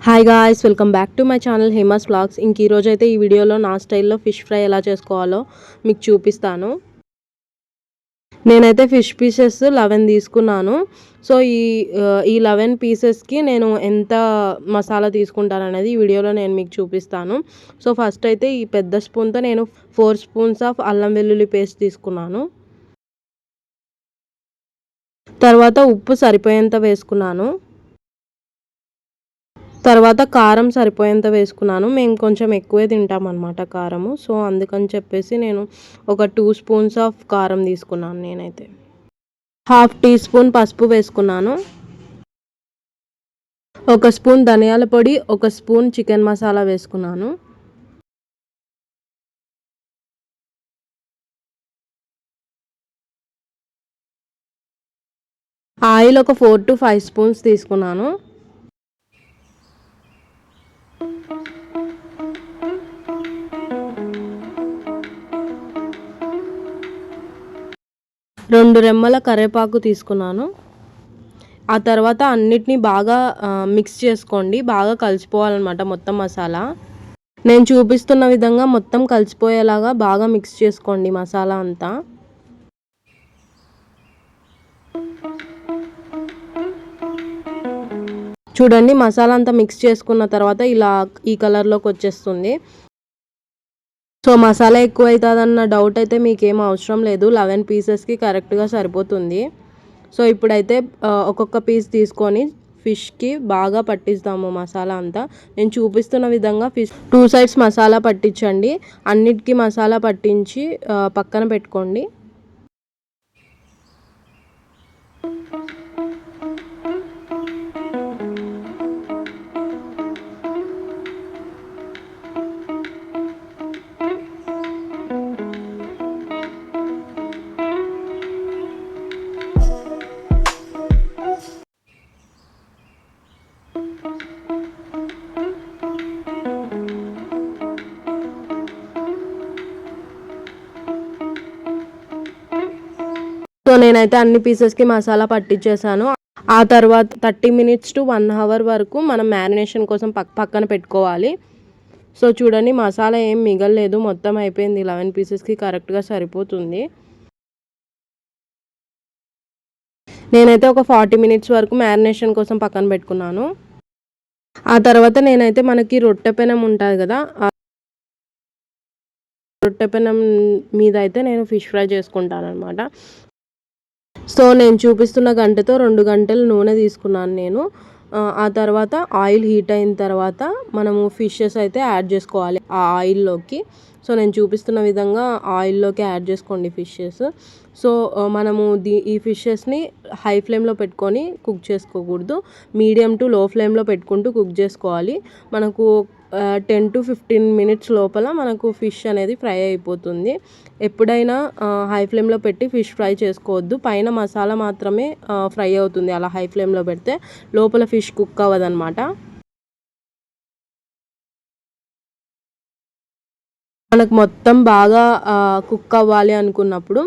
Hi guys, welcome back to my channel Hema's vlogs. ఈ రోజు అయితే ఈ వీడియోలో నా స్టైల్లో ఫిష్ ఫ్రై ఎలా చేసుకోవాలో మీకు చూపిస్తాను. నేనైతే ఫిష్ పీసెస్ 11 తీసుకున్నాను. సో ఈ 11 పీసెస్కి నేను ఎంత మసాలా తీసుకుంటాను అనేది ఈ వీడియోలో నేను మీకు చూపిస్తాను. సో ఫస్ట్ అయితే ఈ పెద్ద స్పూన్తో నేను 4 స్పూన్స్ ఆఫ్ అల్లం వెల్లుల్లి పేస్ట్ తీసుకున్నాను. తర్వాత ఉప్పు సరిపోయేంత వేసుకున్నాను. తర్వాత కారం సరిపోయేంత వేసుకున్నాను. మేము కొంచెం ఎక్కువే తింటామన్నమాట కారము. సో అందుకని చెప్పేసి నేను ఒక 2 స్పూన్స్ ఆఫ్ కారం తీసుకున్నాను. నేనైతే 1/2 టీ స్పూన్ పసుపు వేసుకున్నాను. 1 స్పూన్ ధనియాల పొడి, 1 స్పూన్ చికెన్ మసాలా వేసుకున్నాను. ఆయిల్ ఒక 4 to 5 స్పూన్స్ తీసుకున్నాను. రెండు రెమ్మల కరివేపాకు తీసుకున్నాను. ఆ తర్వాత అన్నిటినీ బాగా మిక్స్ చేసుకోండి. బాగా కలిసిపోవాలన్నమాట మొత్తం మసాలా. నేను చూపిస్తున్న విధంగా మొత్తం కలిసిపోయేలాగా బాగా మిక్స్ చేసుకోండి మసాలా అంతా. చూడండి, మసాలా అంతా మిక్స్ చేసుకున్న తర్వాత ఇలా ఈ కలర్లోకి వచ్చేస్తుంది. సో మసాలా ఎక్కువ అవుతుందన్న డౌట్ అయితే మీకేం అవసరం లేదు. 11 పీసెస్కి కరెక్ట్గా సరిపోతుంది. సో ఇప్పుడైతే ఒక్కొక్క పీస్ తీసుకొని ఫిష్కి బాగా పట్టిస్తాము మసాలా అంతా. నేను చూపిస్తున్న విధంగా ఫిష్ 2 సైడ్స్ మసాలా పట్టించండి. అన్నిటికీ మసాలా పట్టించి పక్కన పెట్టుకోండి. సో నేనైతే అన్ని పీసెస్కి మసాలా పట్టించేసాను. ఆ తర్వాత 30 minutes to 1 hour వరకు మనం మ్యారినేషన్ కోసం పక్కన పెట్టుకోవాలి. సో చూడండి, మసాలా ఏం మిగలలేదు, మొత్తం అయిపోయింది. 11 పీసెస్కి కరెక్ట్గా సరిపోతుంది. నేనైతే ఒక 40 minutes వరకు మ్యారినేషన్ కోసం పక్కన పెట్టుకున్నాను. ఆ తర్వాత నేనైతే మనకి రొట్టె పెనం ఉంటుంది కదా, రొట్టె పెనం మీద అయితే నేను ఫిష్ ఫ్రై చేసుకుంటాను అనమాట. సో నేను చూపిస్తున్న గంటతో 2 గంటలు నూనె తీసుకున్నాను నేను. ఆ తర్వాత ఆయిల్ హీట్ అయిన తర్వాత మనము ఫిషెస్ అయితే యాడ్ చేసుకోవాలి ఆ ఆయిల్లోకి. సో నేను చూపిస్తున్న విధంగా ఆయిల్లోకి యాడ్ చేసుకోండి ఫిషెస్. సో మనము ఈ ఫిషెస్ని హై ఫ్లేమ్లో పెట్టుకొని కుక్ చేసుకోకూడదు. మీడియం టు లో ఫ్లేమ్లో పెట్టుకుంటూ కుక్ చేసుకోవాలి. మనకు 10 to 15 minutes లోపల మనకు ఫిష్ అనేది ఫ్రై అయిపోతుంది. ఎప్పుడైనా హై ఫ్లేమ్లో పెట్టి ఫిష్ ఫ్రై చేసుకోవద్దు. పైన మసాలా మాత్రమే ఫ్రై అవుతుంది అలా హై ఫ్లేమ్లో పెడితే. లోపల ఫిష్ కుక్ అవ్వదన్నమాట. మనకు మొత్తం బాగా కుక్ అవ్వాలి అనుకున్నప్పుడు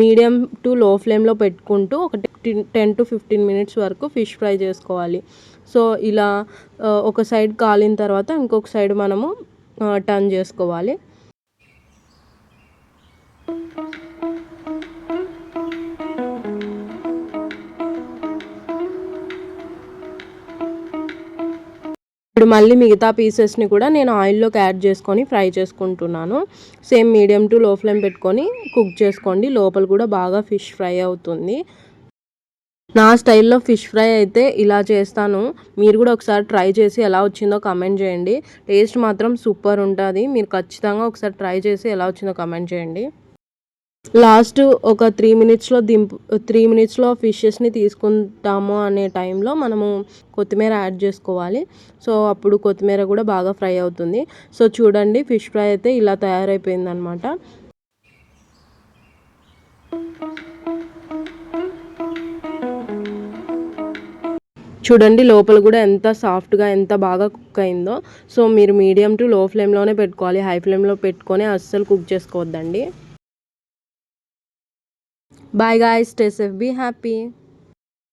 మీడియం టు లో ఫ్లేమ్లో పెట్టుకుంటూ ఒక 10 to 15 minutes వరకు ఫిష్ ఫ్రై చేసుకోవాలి. సో ఇలా ఒక సైడ్ కాలిన తర్వాత ఇంకొక సైడ్ మనము టర్న్ చేసుకోవాలి. ఇప్పుడు మళ్ళీ మిగతా పీసెస్ని కూడా నేను ఆయిల్లోకి యాడ్ చేసుకొని ఫ్రై చేసుకుంటున్నాను. సేమ్ మీడియం టు లో ఫ్లేమ్ పెట్టుకొని కుక్ చేసుకోండి. లోపల కూడా బాగా ఫిష్ ఫ్రై అవుతుంది. నా స్టైల్లో ఫిష్ ఫ్రై అయితే ఇలా చేస్తాను. మీరు కూడా ఒకసారి ట్రై చేసి ఎలా వచ్చిందో కమెంట్ చేయండి. టేస్ట్ మాత్రం సూపర్ ఉంటుంది. మీరు ఖచ్చితంగా ఒకసారి ట్రై చేసి ఎలా వచ్చిందో కమెంట్ చేయండి. లాస్ట్ ఒక 3 మినిట్స్లో ఫిషెస్ని తీసుకుంటాము అనే టైంలో మనము కొత్తిమీర యాడ్ చేసుకోవాలి. సో అప్పుడు కొత్తిమీర కూడా బాగా ఫ్రై అవుతుంది. సో చూడండి, ఫిష్ ఫ్రై అయితే ఇలా తయారైపోయిందనమాట. చూడండి, లోపల కూడా ఎంత సాఫ్ట్గా ఎంత బాగా కుక్ అయిందో. సో మీరు మీడియం టు లో ఫ్లేమ్లోనే పెట్టుకోవాలి. హై ఫ్లేమ్లో పెట్టుకొని అస్సలు కుక్ చేసుకోవద్దండి. Bye guys, stay safe, be happy.